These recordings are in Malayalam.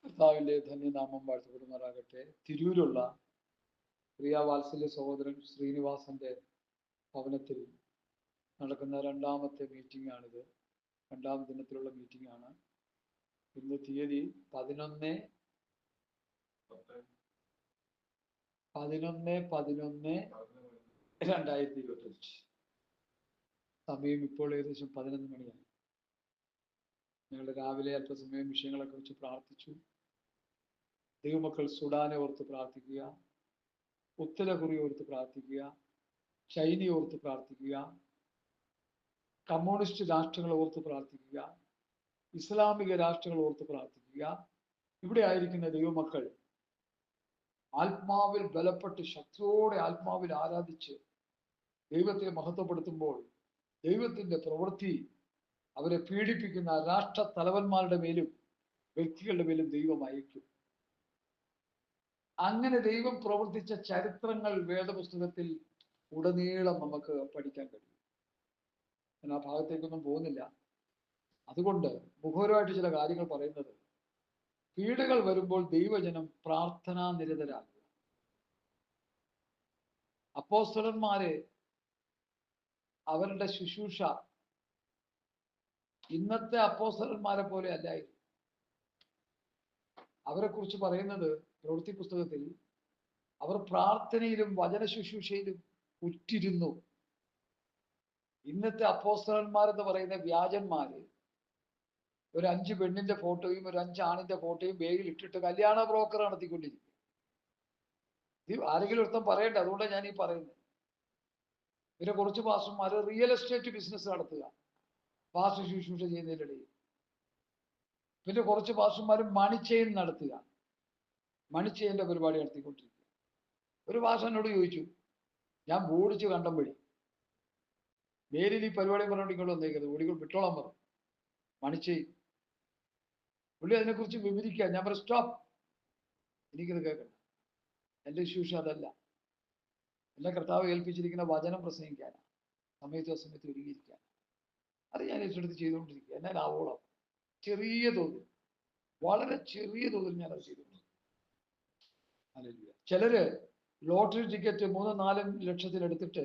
കർത്താവിൻ്റെ ധന്യനാമം വാഴ്ത്തപ്പെടുമാറാകട്ടെ. തിരൂരുള്ള പ്രിയ സഹോദരൻ ശ്രീനിവാസന്റെ ഭവനത്തിൽ നടക്കുന്ന രണ്ടാമത്തെ മീറ്റിംഗ് ആണിത്. രണ്ടാം ദിനത്തിലുള്ള മീറ്റിംഗ് ആണ്. ഇന്ന് തീയതി 11/11/2025. സമയം ഇപ്പോൾ ഏകദേശം 11 മണിയായി. ഞങ്ങൾ രാവിലെ അല്പസമയം വിഷയങ്ങളൊക്കെ വെച്ച് പ്രാർത്ഥിച്ചു. ദൈവമക്കൾ സുഡാനെ ഓർത്ത് പ്രാർത്ഥിക്കുക, ഉത്തരകൊറിയ ഓർത്ത് പ്രാർത്ഥിക്കുക, ചൈന ഓർത്ത് പ്രാർത്ഥിക്കുക, കമ്മ്യൂണിസ്റ്റ് രാഷ്ട്രങ്ങളെ ഓർത്ത് പ്രാർത്ഥിക്കുക, ഇസ്ലാമിക രാഷ്ട്രങ്ങൾ ഓർത്ത് പ്രാർത്ഥിക്കുക. ഇവിടെ ആയിരിക്കുന്ന ദൈവമക്കൾ ആത്മാവിൽ ബലപ്പെട്ട് ശക്തിയോടെ ആത്മാവിൽ ആരാധിച്ച് ദൈവത്തെ മഹത്വപ്പെടുത്തുമ്പോൾ ദൈവത്തിന്റെ പ്രവൃത്തി അവരെ പീഡിപ്പിക്കുന്ന രാഷ്ട്ര തലവന്മാരുടെ മേലും വ്യക്തികളുടെ മേലും ദൈവം അയക്കും. അങ്ങനെ ദൈവം പ്രവർത്തിച്ച ചരിത്രങ്ങൾ വേദപുസ്തകത്തിൽ ഉടനീളം നമുക്ക് പഠിക്കാൻ കഴിയും. ഞാൻ ആ ഭാഗത്തേക്കൊന്നും പോകുന്നില്ല. അതുകൊണ്ട് മുഖപരമായിട്ട് ചില കാര്യങ്ങൾ പറയുന്നത്, പീഡകൾ വരുമ്പോൾ ദൈവജനം പ്രാർത്ഥനാ നിരതരാകുക. അപ്പോസ്തലന്മാരെ അവരുടെ ശുശ്രൂഷ ഇന്നത്തെ അപ്പോസ്തലന്മാരെ പോലെ അല്ലായിരുന്നു. അവരെ കുറിച്ച് പറയുന്നത് പ്രവൃത്തി പുസ്തകത്തിൽ, അവർ പ്രാർത്ഥനയിലും വചന ശുശ്രൂഷയിലും ഉറ്റിരുന്നു. ഇന്നത്തെ അപ്പോസ്തലന്മാരെന്ന് പറയുന്ന വ്യാജന്മാര് ഒരു 5 പെണ്ണിന്റെ ഫോട്ടോയും ഒരു 5 ആണിന്റെ ഫോട്ടോയും ബാഗിൽ ഇട്ടിട്ട് കല്യാണ ബ്രോക്കർ നടത്തിക്കൊണ്ടിരിക്കും. ഇത് ആരെങ്കിലും ഒരുത്തം പറയട്ടെ, അതുകൊണ്ടാണ് ഞാൻ ഈ പറയുന്നത്. പിന്നെ കുറച്ച് പാസ്റ്റർമാര് റിയൽ എസ്റ്റേറ്റ് ബിസിനസ് നടത്തുക പാസ്റ്റർ ശുശ്രൂഷ ചെയ്യുന്നതിനിടയിൽ. പിന്നെ കുറച്ച് പാസ്റ്റർമാര് മണിച്ചെയിൻ നടത്തുക, മണിച്ചെയിൻ്റെ പരിപാടി നടത്തിക്കൊണ്ടിരിക്കുക. ഒരു പാസ്റ്റർ എന്നോട് ചോദിച്ചു, ഞാൻ ബോഡിച്ച് കണ്ടമ്പഴി നേരിൽ ഈ പരിപാടി പറഞ്ഞോണ്ട് ഇങ്ങോട്ട് വന്നേക്കുന്നത്, ഓടിക്കൊണ്ട് വിട്ടോളാൻ പറഞ്ഞു. മണിച്ചെയിൻ പുള്ളി അതിനെക്കുറിച്ച് വിവരിക്കുക. ഞാൻ പറഞ്ഞു, സ്റ്റോപ്പ്, എനിക്കിത് കേൾക്കണ്ട. എൻ്റെ ശുശ്രൂഷ അതല്ല. എന്നെ കർത്താവ് ഏൽപ്പിച്ചിരിക്കുന്ന വചനം പ്രസംഗിക്കാനാണ്, സമയത്ത് ഒരുങ്ങിയിരിക്കാൻ. അത് ഞാൻ ഏറ്റെടുത്ത് ചെയ്തുകൊണ്ടിരിക്കുക. എന്നാൽ ആവോളം ചെറിയ തോതിൽ, വളരെ ചെറിയ തോതിൽ ഞാൻ അത് ചെയ്തിട്ടുണ്ട്. ചിലര് ലോട്ടറി ടിക്കറ്റ് 3-4 ലക്ഷത്തിലെടുത്തിട്ട്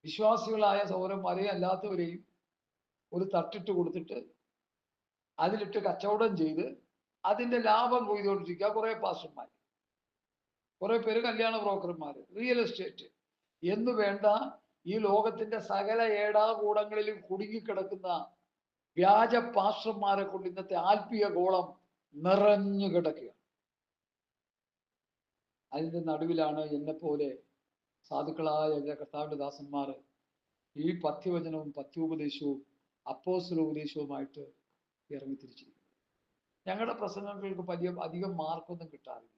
വിശ്വാസികളായ സഹോദരന്മാരെയും അല്ലാത്തവരെയും ഒരു തട്ടിട്ട് കൊടുത്തിട്ട് അതിലിട്ട് കച്ചവടം ചെയ്ത് അതിന്റെ ലാഭം കൊയ്തുകൊണ്ടിരിക്കുക. കുറെ പാസ്റ്റർമാർ, കുറെ പേര് കല്യാണ ബ്രോക്കർമാര്, റിയൽ എസ്റ്റേറ്റ് എന്ന് വേണ്ട ഈ ലോകത്തിന്റെ സകല ഏടാകൂടങ്ങളിലും കുടുങ്ങിക്കിടക്കുന്ന വ്യാജ പാസ്റ്റർമാരെ കൊണ്ട് ഇന്നത്തെ ആത്മീയ ഗോളം നിറഞ്ഞു കിടക്കുക. അതിന്റെ നടുവിലാണ് എന്നെപ്പോലെ സാധുക്കളായ കർത്താവിന്റെ ദാസന്മാർ ഈ പഥ്യവചനവും പഥ്യോപദേശവും അപ്പോസ്തലോപദേശവുമായിട്ട് ഇറങ്ങിത്തിരിച്ചിരിക്കുന്നത്. ഞങ്ങളുടെ പ്രസംഗങ്ങൾക്ക് അധികം മാർക്കൊന്നും കിട്ടാറില്ല,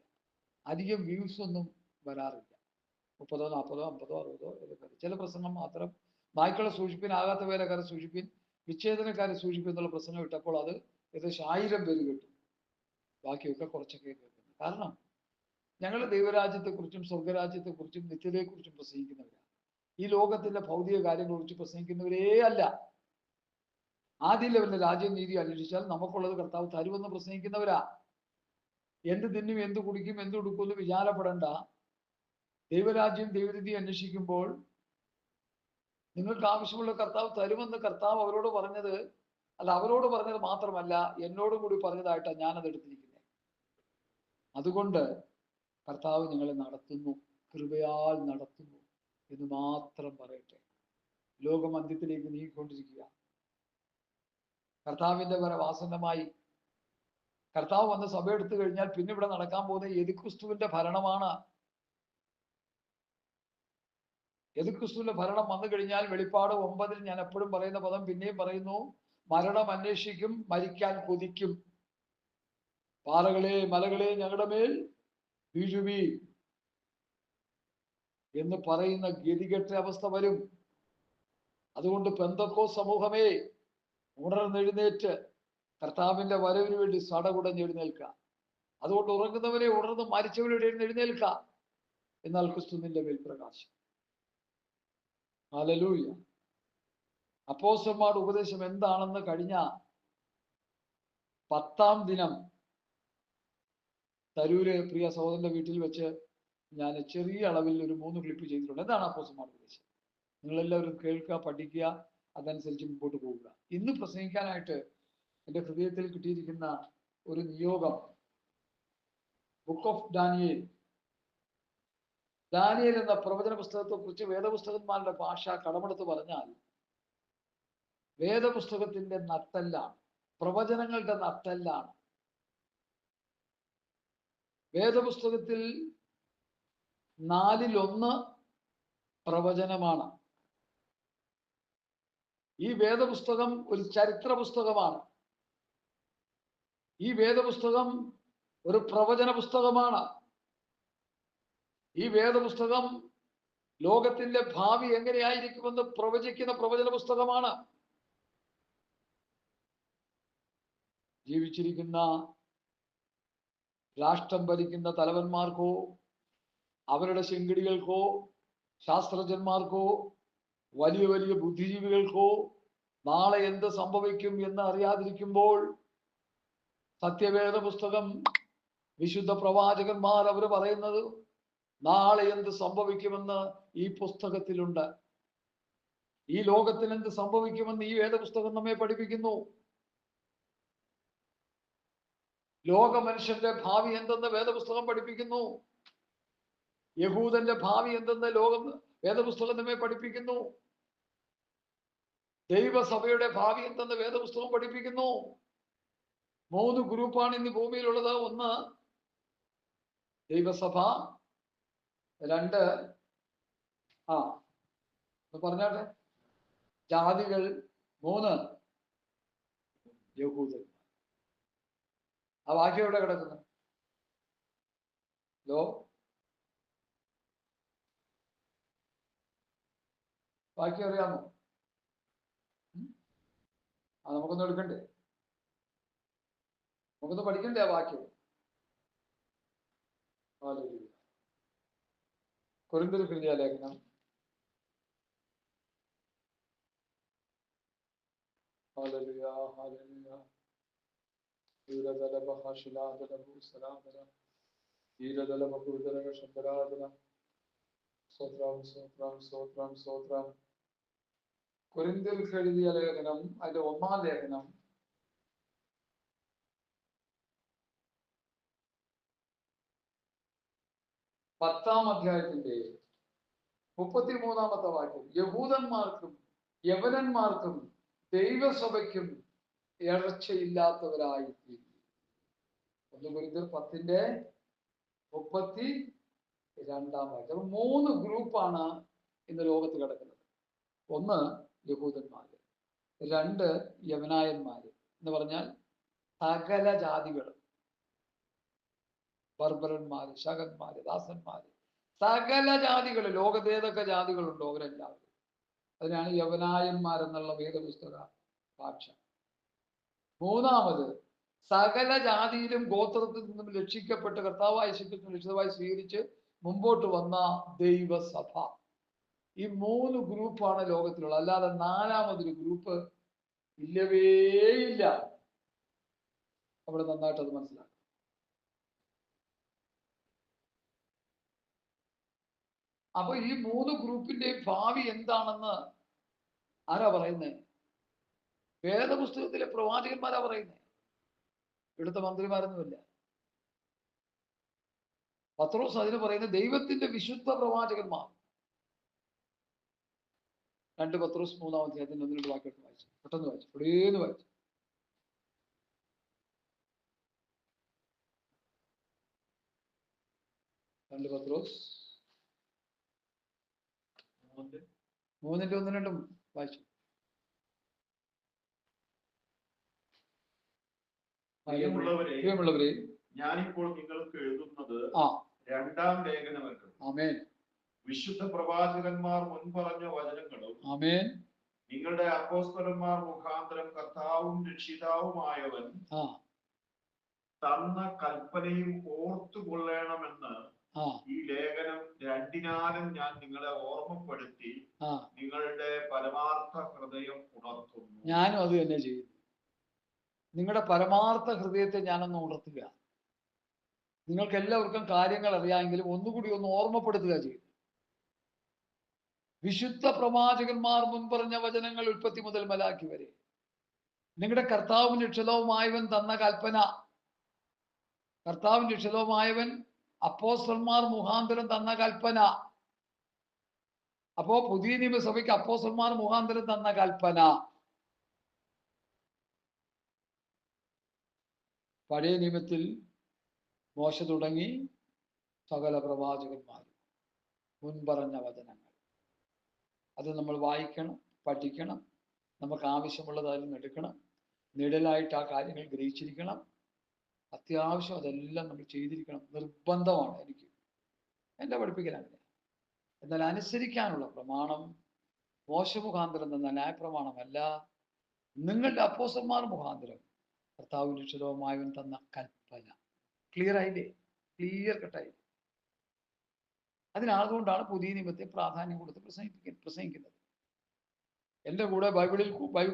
അധികം വ്യൂസ് ഒന്നും വരാറില്ല. 30, 40, 50, 60 ചില പ്രസംഗം മാത്രം. നായ്ക്കളെ സൂക്ഷിപ്പിനാകാത്ത പേരെക്കാരെ സൂക്ഷിപ്പിൻ, വിച്ഛേദനക്കാരെ സൂക്ഷിപ്പിൻ എന്നുള്ള പ്രസംഗം ഇട്ടപ്പോൾ അത് ഏകദേശം 1000 പേര് കിട്ടും. ബാക്കിയൊക്കെ കുറച്ചൊക്കെ കേൾക്കുന്നത്. കാരണം ഞങ്ങൾ ദൈവരാജ്യത്തെക്കുറിച്ചും സ്വർഗരാജ്യത്തെക്കുറിച്ചും നിത്യതയെക്കുറിച്ചും പ്രസംഗിക്കുന്നവരാണ്. ഈ ലോകത്തിന്റെ ഭൗതിക കാര്യങ്ങളെ കുറിച്ച് പ്രസംഗിക്കുന്നവരേ അല്ല. ആദ്യ ലെവലിലെ രാജ്യം നീതി അന്വേഷിച്ചാൽ നമുക്കുള്ളത് കർത്താവ് തരുമെന്ന് പ്രസംഗിക്കുന്നവരാ. എന്ത് തിന്നും, എന്ത് കുടിക്കും, എന്ത് ഉടുക്കുമെന്ന് വിചാരപ്പെടേണ്ട. ദൈവരാജ്യം ദൈവരീതി അന്വേഷിക്കുമ്പോൾ നിങ്ങൾക്ക് ആവശ്യമുള്ള കർത്താവ് തരുമെന്ന് കർത്താവ് അവരോട് പറഞ്ഞത് അല്ല, അവരോട് പറഞ്ഞത് മാത്രമല്ല, എന്നോടും കൂടി പറഞ്ഞതായിട്ടാണ് ഞാനത് എടുത്തിരിക്കുന്നത്. അതുകൊണ്ട് കർത്താവ് ഞങ്ങളെ നടത്തുന്നു, കൃപയാൽ നടത്തുന്നു എന്ന് മാത്രം പറയട്ടെ. ലോകം അന്ത്യത്തിലേക്ക് നീങ്ങിക്കൊണ്ടിരിക്കുക. കർത്താവിന്റെ വാസനമായി കർത്താവ് വന്ന് സഭ എടുത്തു കഴിഞ്ഞാൽ പിന്നെ ഇവിടെ നടക്കാൻ പോകുന്ന യേശുക്രിസ്തുവിന്റെ ഭരണമാണ്. യേശുക്രിസ്തുവിന്റെ ഭരണം വന്നു കഴിഞ്ഞാൽ വെളിപ്പാട് 9 ഞാൻ എപ്പോഴും പറയുന്ന പദം പിന്നെയും പറയുന്നു, മരണം അന്വേഷിക്കും, മരിക്കാൻ കൊതിക്കും. പാറകളെ മലകളെ ഞങ്ങളുടെ മേൽ വീഴുവി എന്ന് പറയുന്ന ഗതികെട്ട അവസ്ഥ വരും. അതുകൊണ്ട് പെന്തക്കോസ്ത് സമൂഹമേ, ഉണർന്നെഴുന്നേറ്റ് കർത്താവിന്റെ വരവിന് വേണ്ടി സടകുടഞ്ഞെഴുന്നേൽക്കുക. അതുകൊണ്ട് ഉറങ്ങുന്നവരെ ഉണർന്ന് മരിച്ചവരുടെ എഴുന്നേൽക്കുക, എന്നാൽ ക്രിസ്തു നിന്റെ മേൽ പ്രകാശം. ഹല്ലേലൂയ. അപ്പോസ്തലന്മാരുടെ ഉപദേശം എന്താണെന്ന് കഴിഞ്ഞ 10-ാം ദിനം തരൂര് പ്രിയ സഹോദരന്റെ വീട്ടിൽ വെച്ച് ഞാൻ ചെറിയ അളവിൽ ഒരു 3 ക്ലിപ്പ് ചെയ്തിട്ടുണ്ട്. എന്താണ് അപ്പോസ്തലന്മാരുടെ ഉപദേശം? നിങ്ങളെല്ലാവരും കേൾക്കുക, പഠിക്കുക, അതനുസരിച്ച് മുമ്പോട്ട് പോവുക. ഇന്ന് പ്രസംഗിക്കാനായിട്ട് എൻ്റെ ഹൃദയത്തിൽ കിട്ടിയിരിക്കുന്ന ഒരു നിയോഗം ബുക്ക് ഓഫ് ഡാനിയേൽ. ദാനിയേൽ എന്ന പ്രവചന പുസ്തകത്തെ കുറിച്ച് വേദപുസ്തകന്മാരുടെ ഭാഷ കടമെടുത്ത് പറഞ്ഞാൽ വേദപുസ്തകത്തിന്റെ നട്ടെല്ലാണ്, പ്രവചനങ്ങളുടെ നട്ടെല്ലാണ്. വേദപുസ്തകത്തിൽ 4/1 പ്രവചനമാണ്. ഈ വേദപുസ്തകം ഒരു ചരിത്ര പുസ്തകമാണ്. ഈ വേദപുസ്തകം ഒരു പ്രവചന പുസ്തകമാണ്. ഈ വേദപുസ്തകം ലോകത്തിന്റെ ഭാവി എങ്ങനെയായിരിക്കുമെന്ന് പ്രവചിക്കുന്ന പ്രവചന പുസ്തകമാണ്. ജീവിച്ചിരിക്കുന്ന രാഷ്ട്രം ഭരിക്കുന്ന തലവന്മാർക്കോ അവരുടെ ശിങ്കിടികൾക്കോ ശാസ്ത്രജ്ഞന്മാർക്കോ വലിയ വലിയ ബുദ്ധിജീവികൾക്കോ നാളെ എന്ത് സംഭവിക്കും എന്ന് അറിയാതിരിക്കുമ്പോൾ സത്യവേദ പുസ്തകം, വിശുദ്ധ പ്രവാചകന്മാർ അവർ പറയുന്നത് നാളെ എന്ത് സംഭവിക്കുമെന്ന് ഈ പുസ്തകത്തിലുണ്ട്. ഈ ലോകത്തിന് എന്ത് സംഭവിക്കുമെന്ന് ഈ വേദപുസ്തകം നമ്മെ പഠിപ്പിക്കുന്നു. ലോക മനുഷ്യന്റെ ഭാവി എന്തെന്ന് വേദപുസ്തകം പഠിപ്പിക്കുന്നു. യഹൂദന്റെ ഭാവി എന്തെന്ന് വേദപുസ്തകം നമ്മെ പഠിപ്പിക്കുന്നു. ദൈവസഭയുടെ ഭാവി എന്തെന്ന് വേദപുസ്തകം പഠിപ്പിക്കുന്നു. 3 ഗ്രൂപ്പാണ് ഇന്ന് ഭൂമിയിലുള്ളത്. 1 ദൈവസഭ, 2 പറഞ്ഞാട്ടെ ജാതികൾ, 3 യഹൂദൻ. ആ വാക്യം എവിടെ കിടക്കുന്നു? വാക്യം അറിയാമോ? നമുക്കൊന്ന് എടുക്കണ്ടേ? നമുക്കൊന്ന് പഠിക്കണ്ടേ ആ വാക്യം? കൊരിന്ത്യർക്ക് എഴുതിയ ലേഖനം കൊരിന്ത്യർക്ക് എഴുതിയ ലേഖനം അതിന്റെ 1-ാം ലേഖനം 10-ാം അധ്യായത്തിന്റെ 33-ാമത്തെ വാക്യം. യഹൂദന്മാർക്കും യവനന്മാർക്കും ദൈവസഭയ്ക്കും ഇടർച്ചയില്ലാത്തവരായി തീരും. 1 കൊരിന്ത്യർ 10-ന്റെ 32-ാം വാക്യം. 3 ഗ്രൂപ്പാണ് ഇന്ന് ലോകത്ത് കിടക്കുന്നത്. 1 യഹൂദന്മാര്, 2 യവനായന്മാര് എന്ന് പറഞ്ഞാൽ സകല ജാതികൾ, ബർബരന്മാര്, ശകന്മാര്, ദാസന്മാര്, സകല ജാതികൾ, ലോകത്തേതൊക്കെ ജാതികളുണ്ടോ അവരെല്ലാവരും. അതിനാണ് യവനായന്മാരെന്നുള്ള വേദപുസ്തക ഭാഷ. 3 സകല ജാതിയിലും ഗോത്രത്തിൽ നിന്നും രക്ഷിക്കപ്പെട്ട് കർത്താവായ യേശുക്രിസ്തുവിനെ രക്ഷിതാവായി സ്വീകരിച്ച് മുമ്പോട്ട് വന്ന ദൈവസഭ. ഈ 3 ഗ്രൂപ്പാണ് ലോകത്തിലുള്ളത്. അല്ലാതെ 4-മതൊരു ഗ്രൂപ്പ് ഇല്ലവേയില്ല. അവിടെ നന്നായിട്ട് അത് മനസ്സിലാക്കും. അപ്പൊ ഈ 3 ഗ്രൂപ്പിന്റെയും ഭാവി എന്താണെന്ന് ആരാ പറയുന്നത്? വേദപുസ്തകത്തിലെ പ്രവാചകന്മാരാ പറയുന്നത്. ഇവിടുത്തെ മന്ത്രിമാരൊന്നുമില്ല. പത്രോസ് അതിന് പറയുന്നത് ദൈവത്തിന്റെ വിശുദ്ധ പ്രവാചകന്മാർ. 2 പത്രോസ് 3-ാം അധ്യായത്തിന്റെ 1-2 വാക്യം വായിച്ചു. പെട്ടെന്ന് വായിച്ചു, എവിടെയെന്ന് വായിച്ചു. 2 പത്രോസ് 3-ന്റെ 1-2 വായിച്ചു. പ്രിയമുള്ളവരെ, ഞാനിപ്പോൾ നിങ്ങൾക്ക് എഴുതുന്നത് 2-ാം ലേഖനമല്ലോ. ആമേൻ. വിശുദ്ധ പ്രവാചകന്മാർ മുൻപറഞ്ഞ വചനങ്ങളും ആമേൻ നിങ്ങളുടെ അപ്പോസ്തലന്മാർ മുഖാന്തരം കർത്താവും രക്ഷിതാവുമായവൻ തന്ന കൽപ്പനയും ഓർത്തുകൊള്ളണമെന്ന് ഈ ലേഖനം 2-നാലും ഞാൻ നിങ്ങളെ ഓർമ്മപ്പെടുത്തി നിങ്ങളുടെ പരമാർത്ഥ ഹൃദയം ഉണർത്തുന്നു. ഞാനും അത് തന്നെ ചെയ്യുന്നു. നിങ്ങളുടെ പരമാർത്ഥ ഹൃദയത്തെ ഞാനൊന്ന് ഉണർത്തുക. നിങ്ങൾക്ക് എല്ലാവർക്കും കാര്യങ്ങൾ അറിയാമെങ്കിലും ഒന്നുകൂടി ഒന്ന് ഓർമ്മപ്പെടുത്തുക ചെയ്യും. വിശുദ്ധ പ്രവാചകന്മാർ മുൻപറഞ്ഞ വചനങ്ങൾ ഉൽപ്പത്തി മുതൽ മലാക്കി വരെ നിങ്ങളുടെ കർത്താവും രക്ഷിതാവുമായവൻ തന്ന കൽപ്പന, കർത്താവും രക്ഷിതാവുമായവൻ അപ്പോസ്തലന്മാർ മുഖാന്തരം തന്ന കൽപ്പന. അപ്പോ പുതിയ നിയമസഭയ്ക്ക് അപ്പോസ്തലന്മാർ മുഖാന്തരം തന്ന കൽപ്പന, പഴയ നിയമത്തിൽ മോശ തുടങ്ങി സകല പ്രവാചകന്മാരും മുൻപറഞ്ഞ വചനങ്ങൾ, അത് നമ്മൾ വായിക്കണം, പഠിക്കണം, നമുക്ക് ആവശ്യമുള്ളത് അതിൽ നിന്ന് എടുക്കണം, നിഴലായിട്ട് ആ കാര്യങ്ങൾ ഗ്രഹിച്ചിരിക്കണം. അത്യാവശ്യം അതെല്ലാം നമ്മൾ ചെയ്തിരിക്കണം, നിർബന്ധമാണ്. എനിക്ക് എൻ്റെ പഠിപ്പിക്കലാണ്. എന്നാൽ അനുസരിക്കാനുള്ള പ്രമാണം മോശ മുഖാന്തരം തന്ന ന്യായപ്രമാണമല്ല, നിങ്ങളുടെ അപ്പോസ്തലന്മാർ മുഖാന്തരം കർത്താവിൻ രക്ഷിതാവുമായവൻ തന്ന കൽപ്പന. ക്ലിയർ ആയില്ലേ? ക്ലിയർ കട്ടായില്ലേ? അതിനാതുകൊണ്ടാണ് പുതിയ നിയമത്തെ പ്രാധാന്യം കൊടുത്ത് പ്രസംഗിക്കുന്നത്. എൻ്റെ കൂടെ ബൈബിൾ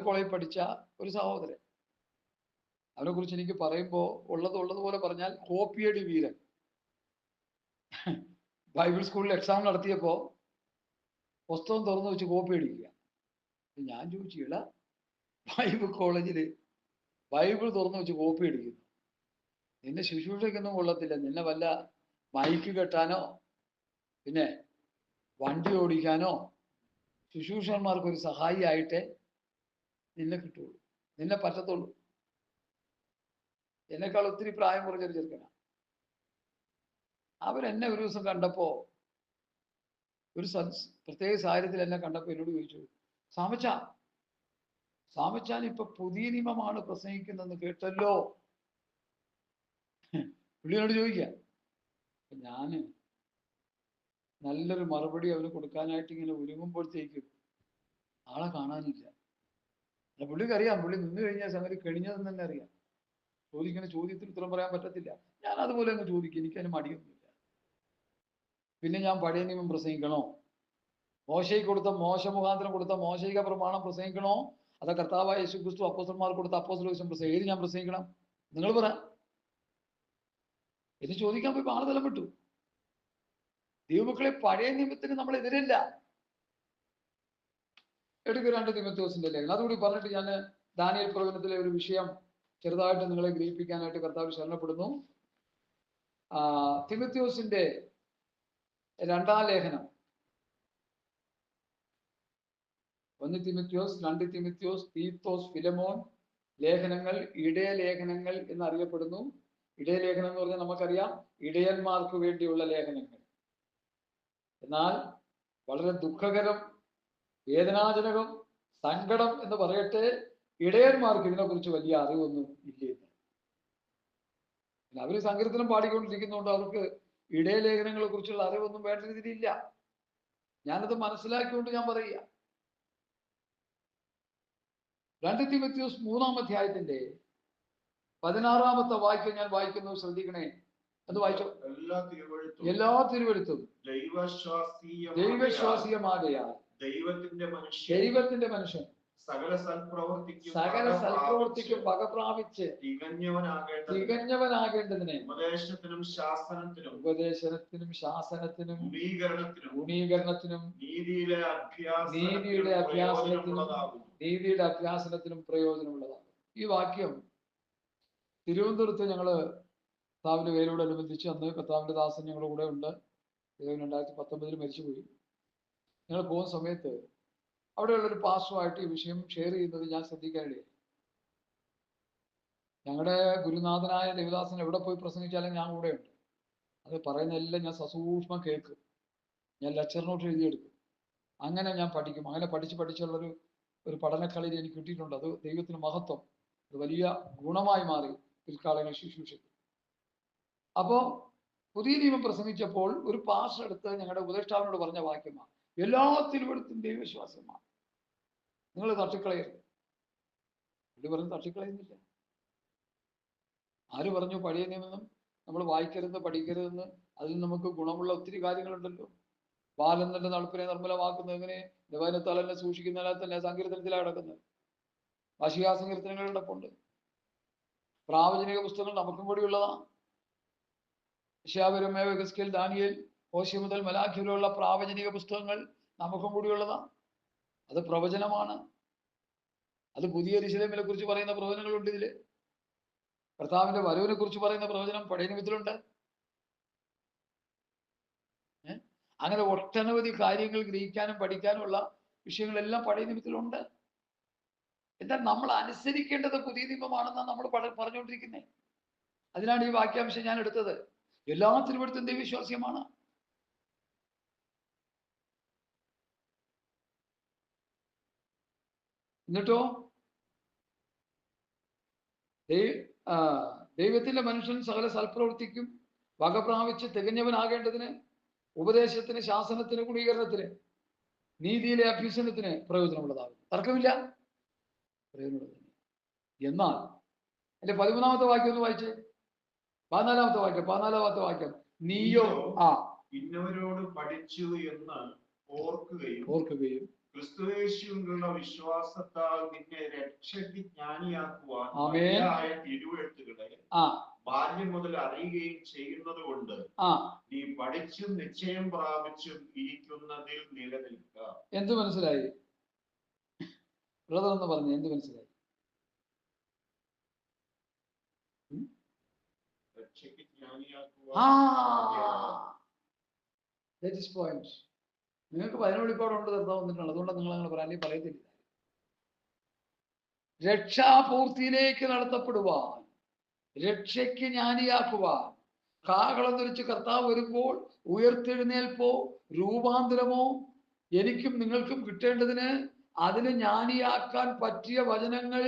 കോളേജിൽ പഠിച്ച ഒരു സഹോദരൻ, അവനെ കുറിച്ച് എനിക്ക് പറയുമ്പോൾ ഉള്ളതുപോലെ പറഞ്ഞാൽ കോപ്പിയടി വീരൻ. ബൈബിൾ സ്കൂളിൽ എക്സാം നടത്തിയപ്പോൾ പുസ്തകം തുറന്നു വെച്ച് കോപ്പി അടിക്കുക. ഞാൻ ചോദിച്ചില്ല, ബൈബിൾ കോളേജിൽ ബൈബിൾ തുറന്നു വെച്ച് കോപ്പി അടിക്കുന്നു, നിന്നെ ശുശ്രൂഷയ്ക്കൊന്നും കൊള്ളത്തില്ല, നിന്നെ വല്ല മൈക്ക് കെട്ടാനോ പിന്നെ വണ്ടി ഓടിക്കാനോ ശുശ്രൂഷന്മാർക്കൊരു സഹായിയായിട്ടേ നിന്നെ കിട്ടുള്ളൂ, നിന്നെ പറ്റത്തുള്ളൂ. എന്നെക്കാൾ ഒത്തിരി പ്രായം കുറഞ്ഞൊരു ചെറുക്കനാണ്. അവരെന്നെ ഒരു ദിവസം കണ്ടപ്പോ, ഒരു പ്രത്യേക സാഹചര്യത്തിൽ എന്നെ കണ്ടപ്പോൾ എന്നോട് ചോദിച്ചു, സാമച്ചാൻ ഇപ്പൊ പുതിയ നിയമമാണ് പ്രസംഗിക്കുന്നതെന്ന് കേട്ടല്ലോ. പുള്ളിയോട് ചോദിക്ക. ഞാന് നല്ലൊരു മറുപടി അവന് കൊടുക്കാനായിട്ട് ഇങ്ങനെ ഒരുങ്ങുമ്പോഴത്തേക്കും ആളെ കാണാനില്ല. പുള്ളിക്ക് അറിയാം, പുള്ളി നിന്ന് കഴിഞ്ഞാൽ സംഗതി കഴിഞ്ഞതെന്ന് തന്നെ അറിയാം. ചോദിക്കുന്ന ചോദ്യത്തിന് ഉത്തരം പറയാൻ പറ്റത്തില്ല. ഞാൻ അതുപോലെ അങ്ങ് ചോദിക്കും, എനിക്കതിന് മടിയൊന്നുമില്ല. പിന്നെ ഞാൻ പഴയ നിയമം പ്രസംഗിക്കണോ, മോശ മുഖാന്തരം കൊടുത്ത മോശയിക പ്രമാണം പ്രസംഗിക്കണോ, അത് കർത്താവായ യേശുക്രിസ്തു അപ്പോസ്തലന്മാർ കൊടുത്ത അപ്പോസ്തല ഏത് ഞാൻ പ്രസംഗിക്കണം? നിങ്ങൾ പറ എന്ന് ചോദിക്കാൻ പോയി ആള് തലം വിട്ടു. ദൈവമക്കളെ, പഴയ നിയമത്തിന് നമ്മൾ എതിരല്ല. എടുക്കുക 2 തീമോഥെയോസിന്റെ ലേഖനം. അതുകൂടി പറഞ്ഞിട്ട് ഞാൻ ദാനിയേൽ പ്രവചനത്തിലെ ഒരു വിഷയം ചെറുതായിട്ട് നിങ്ങളെ ഗ്രഹിപ്പിക്കാനായിട്ട് കർത്താവ് ശരണപ്പെടുന്നു. തീമോഥെയോസിന്റെ 2-ാം ലേഖനം, 1 തീമോഥെയോസ്, 2 തീമോഥെയോസ്, തീത്തോസ്, ഫിലമോൻ ലേഖനങ്ങൾ ഇടയ ലേഖനങ്ങൾ എന്നറിയപ്പെടുന്നു. ഇടയ ലേഖനം എന്ന് പറഞ്ഞാൽ നമുക്കറിയാം, ഇടയന്മാർക്ക് വേണ്ടിയുള്ള ലേഖനങ്ങൾ. എന്നാൽ വളരെ ദുഃഖകരം, വേദനാജനകം, സങ്കടം എന്ന് പറയട്ടെ, ഇടയന്മാർക്ക് ഇതിനെക്കുറിച്ച് വലിയ അറിവൊന്നും ഇല്ലെന്ന്. അവര് സങ്കീർത്തനം പാടിക്കൊണ്ടിരിക്കുന്നതുകൊണ്ട് അവർക്ക് ഇടയ ലേഖനങ്ങളെ കുറിച്ചുള്ള അറിവൊന്നും വേണ്ട രീതിയിലില്ല. ഞാനത് മനസ്സിലാക്കിക്കൊണ്ട് ഞാൻ പറയുക. 2 തീമോഥെയോസ് 3-ാം അധ്യായത്തിന്റെ 16-ാമത്തെ വാക്യം ഞാൻ വായിക്കുന്നു, ശ്രദ്ധിക്കണേ. അത് വായിച്ചോ. എല്ലാ തിരുവെഴുത്തും ദൈവശ്വാസീയമാകയാൽ ദൈവത്തിന്റെ മനുഷ്യൻ സകല സൽപ്രവൃത്തിക്കും വക പ്രാപിച്ച് തികഞ്ഞവനാകേണ്ടതിനെ ഉപദേശത്തിനും ശാസനത്തിനും ഗുണീകരണത്തിനും നീതിയുടെ അഭ്യാസനത്തിനും പ്രയോജനമുള്ളതാണ്. ഈ വാക്യം തിരുവനന്തപുരത്ത് ഞങ്ങള് കർത്താവിന്റെ പേരോടനുബന്ധിച്ച്, അന്ന് കർത്താവിന്റെ ദാസൻ ഞങ്ങളുടെ കൂടെ ഉണ്ട്. 2019 മരിച്ചുപോയി. ഞങ്ങൾ പോകുന്ന സമയത്ത് അവിടെയുള്ളൊരു പാസ്റ്ററുമായിട്ട് ഈ വിഷയം ഷെയർ ചെയ്യുന്നത് ഞാൻ ശ്രദ്ധിക്കാനിടയായി. ഞങ്ങളുടെ ഗുരുനാഥനായ ദേവദാസൻ എവിടെ പോയി പ്രസംഗിച്ചാലും ഞാൻ കൂടെയുണ്ട്. അത് പറയുന്നതെല്ലാം ഞാൻ സസൂക്ഷ്മം കേൾക്കും. ഞാൻ ലെക്ചർ നോട്ട് എഴുതിയെടുക്കും. അങ്ങനെ ഞാൻ പഠിക്കും. അങ്ങനെ പഠിച്ചുള്ളൊരു പഠനക്കളിയിൽ എനിക്ക് കിട്ടിയിട്ടുണ്ട്. അത് ദൈവത്തിന് മഹത്വം, അത് വലിയ ഗുണമായി മാറി പിൽക്കാലങ്ങളിൽ ശുശ്രൂഷയ്ക്ക്. അപ്പോൾ പുതിയ നിയമം പ്രസംഗിച്ചപ്പോൾ ഒരു പാസ്റ്റർ എടുത്ത് ഞങ്ങളുടെ ഉപദേഷ്ടാവിനോട് പറഞ്ഞ വാക്യമാണ്, എല്ലാ തിരുവെഴുത്തും ദൈവവിശ്വാസമാണ്, നിങ്ങൾ തട്ടിക്കളയരുത്. ഇത് പറഞ്ഞ് തട്ടിക്കളയുന്നില്ല. ആര് പറഞ്ഞു പഴയ നിയമം നമ്മൾ വായിക്കരുത്, പഠിക്കരുതെന്ന്? അതിൽ നമുക്ക് ഗുണമുള്ള ഒത്തിരി കാര്യങ്ങളുണ്ടല്ലോ. ബാലെന്നെ നടപ്പിനെ നിർമ്മലമാക്കുന്നത് എങ്ങനെ? നിവാനത്താൽ തന്നെ സൂക്ഷിക്കുന്നതിനാൽ തന്നെ സങ്കീർത്തനത്തിലാണ് കിടക്കുന്നത്. ഭാഷികാസങ്കീർത്തനങ്ങൾ കിടപ്പുണ്ട്. പ്രാവചനിക പുസ്തകങ്ങൾ നമുക്കും കൂടി ഉള്ളതാണ്. യശയ്യാ, യെഹെസ്കേൽ, ദാനിയേൽ, ഹോശേ മുതൽ മലാഖി വരെയുള്ള പ്രാവചനിക പുസ്തകങ്ങൾ നമുക്കും കൂടിയുള്ളതാണ്. അത് പ്രവചനമാണ്. അത് പുതിയ യെരൂശലേമിനെ കുറിച്ച് പറയുന്ന പ്രവചനങ്ങളുണ്ട് ഇതില്. കർത്താവിന്റെ വരവിനെ കുറിച്ച് പറയുന്ന പ്രവചനം പഴയ നിയമത്തിലുണ്ട്. അങ്ങനെ ഒട്ടനവധി കാര്യങ്ങൾ ഗ്രഹിക്കാനും പഠിക്കാനുമുള്ള വിഷയങ്ങളെല്ലാം പഴയ നിയമത്തിലുണ്ട്. എന്നാൽ നമ്മൾ അനുസരിക്കേണ്ടത് പുതിയ നിയമമാണെന്നാണ് നമ്മൾ പറഞ്ഞുകൊണ്ടിരിക്കുന്നത്. അതിനാണ് ഈ വാക്യാംശം ഞാൻ എടുത്തത്. എല്ലാ തിരുവഴുത്തും ദൈവവിശ്വാസ്യമാണ്. എന്നിട്ടോ ദൈവത്തിന്റെ മനുഷ്യൻ സകല സൽപ്രവൃത്തിക്കും വകപ്രാപിച്ച് തികഞ്ഞവനാകേണ്ടതിന് ഉപദേശത്തിന്, ശാസനത്തിന്, ഗുണീകരണത്തിന്, നീതിയിലെ അഭ്യസനത്തിന് പ്രയോജനമുള്ളതാകും. തർക്കമില്ല, പ്രയോജനമുള്ളത്. എന്നാൽ എന്റെ 13-ാമത്തെ വാക്യം ഒന്ന് വായിച്ചേ. 14-ാമത്തെ വാക്യം നീയോ ഇന്നവരോട് പഠിച്ചു എന്ന് ഓർക്കുകയും ക്രിസ്തുയേശുവിലുള്ള വിശ്വാസത്താൽ നിന്നെ രക്ഷയ്ക്ക് ജ്ഞാനിയാക്കുവാൻ തിരുവെഴുത്തുകളെ ബാല്യം മുതൽ അറിയുകയും ചെയ്യുന്നത് കൊണ്ട് നീ പഠിച്ചും നിശ്ചയം പ്രാപിച്ചും ഇരിക്കുന്നതിൽ നിലനിൽക്കുക. എന്ത് മനസ്സിലായി? ബ്രദർ എന്ന് പറഞ്ഞു, എന്ത് മനസ്സിലായി? രക്ഷയ്ക്ക് ജ്ഞാനിയാക്കുവാൻ. നിങ്ങൾക്ക് പതിനെളിപ്പാടുണ്ട് കർത്താവ് വന്നിട്ടുള്ളത്. അതുകൊണ്ടാണ് നിങ്ങൾ അങ്ങനെ പറയാൻ പറയത്തില്ല. രക്ഷാപൂർത്തിയിലേക്ക് നടത്തപ്പെടുവാൻ, രക്ഷയ്ക്ക് ജ്ഞാനിയാക്കുവാൻ, കാഹളം ധരിച്ച് കർത്താവ് വരുമ്പോൾ ഉയർത്തെഴുന്നേൽപ്പോ രൂപാന്തരമോ എനിക്കും നിങ്ങൾക്കും കിട്ടേണ്ടതിന് അതിന് ജ്ഞാനിയാക്കാൻ പറ്റിയ വചനങ്ങൾ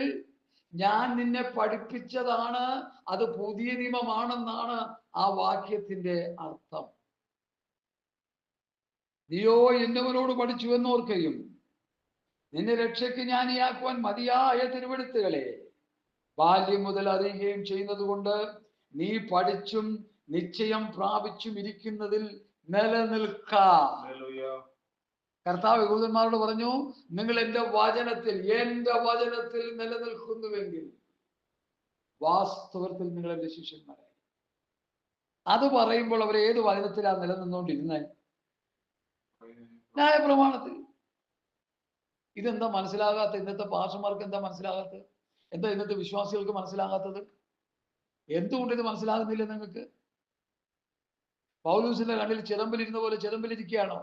ഞാൻ നിന്നെ പഠിപ്പിച്ചതാണ്. അത് പുതിയ നിയമമാണെന്നാണ് ആ വാക്യത്തിന്റെ അർത്ഥം. നീയോ എന്നവരോട് പഠിച്ചു എന്നോർക്കുകയും നിന്നെ രക്ഷയ്ക്ക് ജ്ഞാനിയാക്കുവാൻ മതിയായ തിരുവെഴുത്തുകളെ ബാല്യം മുതൽ അറിയുകയും ചെയ്യുന്നത് കൊണ്ട് നീ പഠിച്ചും നിശ്ചയം പ്രാപിച്ചും ഇരിക്കുന്നതിൽ നിലനിൽക്കാം. കർത്താവ് യഹൂദന്മാരോട് പറഞ്ഞു, നിങ്ങൾ എന്റെ വചനത്തിൽ നിലനിൽക്കുന്നുവെങ്കിൽ വാസ്തവത്തിൽ നിങ്ങൾ എന്റെ ശിഷ്യന്മാരായി. അത് പറയുമ്പോൾ അവർ ഏത് വചനത്തിലാണ് നിലനിന്നുകൊണ്ടിരുന്നത്? ന്യായപ്രമാണത്തിൽ. ഇതെന്താ മനസ്സിലാകാത്ത? ഇന്നത്തെ പാസ്റ്റർമാർക്ക് എന്താ മനസ്സിലാകാത്തത്? എന്താ ഇന്നത്തെ വിശ്വാസികൾക്ക് മനസ്സിലാകാത്തത്? എന്തുകൊണ്ട് ഇത് മനസ്സിലാകുന്നില്ല നിങ്ങൾക്ക്? പൗലൂസിന്റെ കണ്ണിൽ ചിറമ്പിലിരുന്ന പോലെ ചിറമ്പിലിരിക്കുകയാണോ?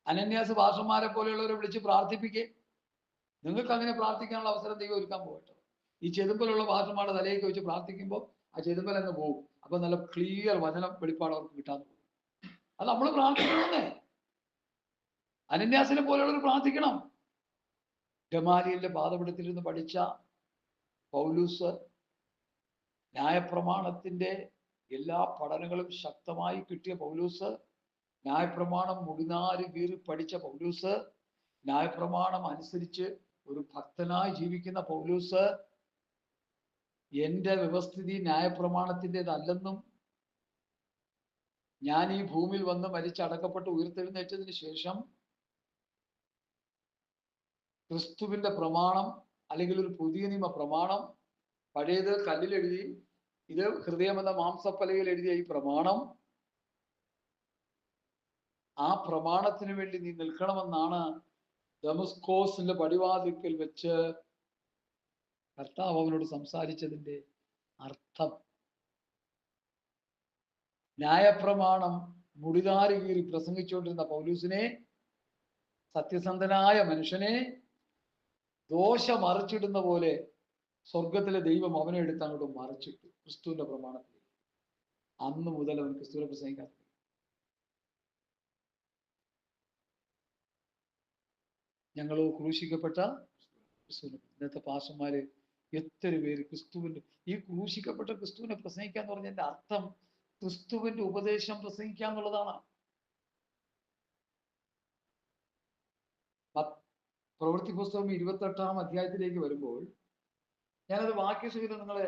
അനന്യാസ് പാസ്റ്റർമാരെ പോലെയുള്ളവരെ വിളിച്ച് പ്രാർത്ഥിപ്പിക്കേ. നിങ്ങൾക്ക് അങ്ങനെ പ്രാർത്ഥിക്കാനുള്ള അവസരം ദൈവം ഒരുക്കാൻ പോകട്ടെ. ഈ ചെതുമ്പലുള്ള പാസ്റ്റർമാരുടെ തലയൊക്കെ വെച്ച് പ്രാർത്ഥിക്കുമ്പോൾ ആ ചെതുമ്പൽ അങ്ങ് പോകും. അപ്പൊ നല്ല ക്ലിയർ വചനം വെളിപ്പാട് അവർക്ക് കിട്ടാതെ പോകും. അത് നമ്മൾ പ്രാർത്ഥിക്കണമെന്നേ. അനന്യാസിനെ പോലെയുള്ളവർ പ്രാർത്ഥിക്കണം. ഗമാലിയലിന്റെ പാദപീഠത്തിലിരുന്ന് പഠിച്ച പൗലൂസ് ന്യായപ്രമാണത്തിന്റെ എല്ലാ പഠനങ്ങളും ശക്തമായി കിട്ടിയ പൗലൂസ്, ന്യായപ്രമാണം മുടിനാര് കീറി പഠിച്ച പൗലൂസ്, ന്യായപ്രമാണം അനുസരിച്ച് ഒരു ഭക്തനായി ജീവിക്കുന്ന പൗലൂസ്, എന്റെ വ്യവസ്ഥിതി ന്യായപ്രമാണത്തിൻ്റെതല്ലെന്നും ഞാൻ ഈ ഭൂമിയിൽ വന്ന് മരിച്ചടക്കപ്പെട്ട് ഉയർത്തെഴുന്നേറ്റതിന് ശേഷം ക്രിസ്തുവിന്റെ പ്രമാണം അല്ലെങ്കിൽ ഒരു പുതിയ നിയമ പ്രമാണം, പഴയത് കല്ലിലെഴുതി ഇത് ഹൃദയമെന്ന മാംസപ്പലകയിൽ എഴുതിയ ഈ പ്രമാണം, ആ പ്രമാണത്തിന് വേണ്ടി നീ നിൽക്കണമെന്നാണ് ദമസ്കോസിന്റെ പടിവാതിൽക്കൽ വെച്ച് കർത്താവ് അവനോട് സംസാരിച്ചതിന്റെ അർത്ഥം. ന്യായപ്രമാണം മുടിനാര് കീറി പ്രസംഗിച്ചുകൊണ്ടിരുന്ന പൗലൂസിനെ, സത്യസന്ധനായ മനുഷ്യനെ ദോശ മറിച്ചിടുന്ന പോലെ സ്വർഗത്തിലെ ദൈവം അവനെ എടുത്ത് അങ്ങോട്ട് മറിച്ചിട്ടു ക്രിസ്തുവിന്റെ പ്രമാണത്തിൽ. അന്ന് മുതൽ അവൻ ക്രിസ്തുവിനെ പ്രസംഗിക്കാൻ. ഞങ്ങളോ ക്രൂശിക്കപ്പെട്ട ക്രിസ്തുവിനെ. ഇന്നത്തെ പാസ്റ്റർമാര് എത്ര പേര് ക്രിസ്തുവിന്റെ ഈ ക്രൂശിക്കപ്പെട്ട ക്രിസ്തുവിനെ പ്രസംഗിക്കാന്ന് പറഞ്ഞതിന്റെ അർത്ഥം ക്രിസ്തുവിന്റെ ഉപദേശം പ്രസംഗിക്കുക എന്നുള്ളതാണ്. പ്രവൃത്തി പുസ്തകം 28-ാം അധ്യായത്തിലേക്ക് വരുമ്പോൾ ഞാനത് വാക്യസഹിതം നിങ്ങളെ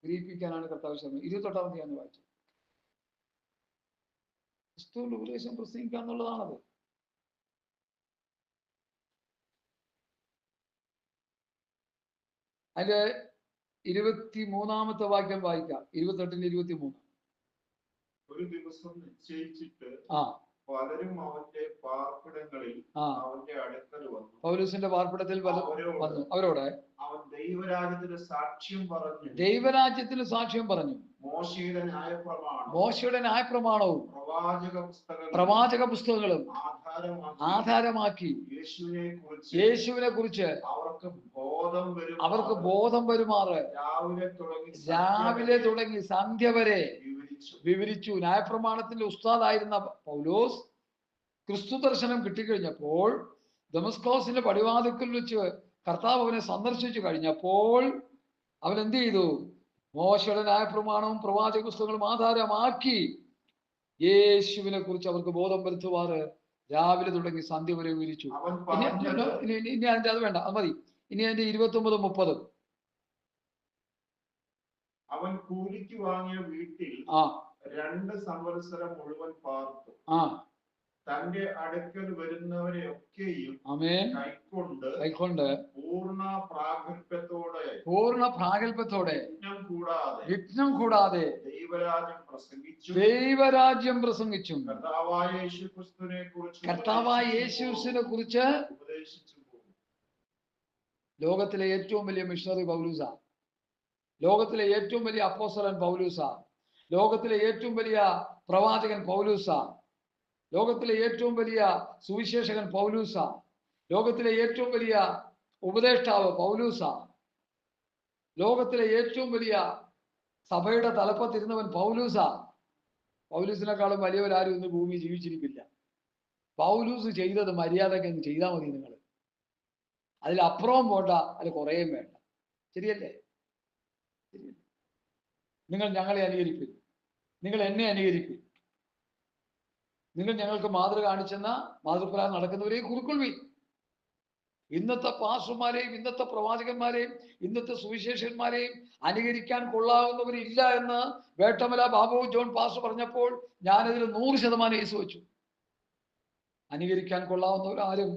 ഗ്രഹിപ്പിക്കാനാണ് കർത്താവ് ശ്രമം. 28-ാം അധ്യായം വായിച്ചു. ക്രിസ്തുവിന്റെ ഉപദേശം പ്രസംഗിക്കുക എന്നുള്ളതാണത്. അതിന്റെ 23-ാമത്തെ വാക്യം വായിക്കാം. 28-ന്റെ 23. ഒരു ദിവസം നിശ്ചയിച്ചിട്ട് ആ പലരും അവന്റെ പാർപ്പിടങ്ങളിൽ അവന്റെ അടുക്കൽ വന്നു. പൗലോസിന്റെ പാർപ്പിടത്തിൽ വന്നു. അവരോട് അവൻ ദൈവരാജ്യത്തിന് സാക്ഷ്യം പറഞ്ഞു. മോശയുടെ ന്യായപ്രമാണവും പ്രവാചക പുസ്തകങ്ങളും ആധാരമാക്കി യേശുവിനെ കുറിച്ച് അവർക്ക് ബോധം വരുമാറ് രാവിലെ തുടങ്ങി സന്ധ്യ വരെ വിവരിച്ചു. ന്യായപ്രമാണത്തിന്റെ ഉസ്താദായിരുന്ന പൗലോസ് ക്രിസ്തു ദർശനം കിട്ടിക്കഴിഞ്ഞപ്പോൾ ദമസ്കോസിന്റെ പടിവാതിൽക്കൽ വെച്ച് കർത്താവ് അവനെ സന്ദർശിച്ചു കഴിഞ്ഞപ്പോൾ അവൻ എന്ത് ചെയ്തു? മോശയുടെ ന്യായപ്രമാണവും പ്രവാചക പുസ്തകങ്ങളും ആധാരമാക്കി യേശുവിനെ കുറിച്ച് അവർക്ക് ബോധം വരുത്തുവാറ് രാവിലെ തുടങ്ങി സന്ധ്യ വരെ വിവരിച്ചു. ഇനി അതിന്റെ അത് വേണ്ട, അത് മതി. ഇനി അതിന്റെ 29, 30. അവൻ കൂലിക്ക് വാങ്ങിയ വീട്ടിൽ 2 സംവത്സരം മുഴുവൻ പാർത്തു. തന്റെ അടുക്കൽ വരുന്നവരെ ഒക്കെയും കൈക്കൊണ്ട് പൂർണ്ണ പ്രാഗൽഭ്യത്തോടെ വിഘ്നം കൂടാതെ ദൈവരാജ്യം പ്രസംഗിച്ചു. കർത്താവായ യേശുവിനെ കുറിച്ച് ലോകത്തിലെ ഏറ്റവും വലിയ മിഷണറി പൗലൂസ, ലോകത്തിലെ ഏറ്റവും വലിയ അപ്പോസ്തലൻ പൗലൂസ, ലോകത്തിലെ ഏറ്റവും വലിയ പ്രവാചകൻ പൗലൂസ, ലോകത്തിലെ ഏറ്റവും വലിയ സുവിശേഷകൻ പൗലൂസ, ലോകത്തിലെ ഏറ്റവും വലിയ ഉപദേഷ്ടാവ് പൗലൂസ, ലോകത്തിലെ ഏറ്റവും വലിയ സഭയുടെ തലപ്പത്തിരുന്നവൻ പൗലൂസ. പൗലൂസിനെക്കാളും വലിയവരാരും ഇന്ന് ഭൂമി ജീവിച്ചിരിക്കില്ല. പൗലൂസ് ചെയ്തത് മര്യാദയ്ക്ക് അങ്ങ് ചെയ്താൽ മതി. നിങ്ങൾ അതിലപ്പുറവും പോണ്ട, അതിൽ കുറേയും വേണ്ട. ശരിയല്ലേ? നിങ്ങൾ ഞങ്ങളെ അനുകരിപ്പിൻ, നിങ്ങൾ എന്നെ അനുകരിപ്പിൻ, നിങ്ങൾ ഞങ്ങൾക്ക് മാതൃക കാണിച്ചെന്ന മാതൃപ്രകാരം നടക്കുന്നവരെയും കുറുക്കൊള്ളുവിൻ. ഇന്നത്തെ പാസ്റ്റർമാരെയും ഇന്നത്തെ പ്രവാചകന്മാരെയും ഇന്നത്തെ സുവിശേഷന്മാരെയും അനുകരിക്കാൻ കൊള്ളാവുന്നവരില്ല എന്ന് വേട്ടമല ബാബു ജോൺ പാസ്റ്റർ പറഞ്ഞപ്പോൾ ഞാനതിൽ 100% യേസ് വെച്ചു. അനുകരിക്കാൻ കൊള്ളാവുന്നവരാരും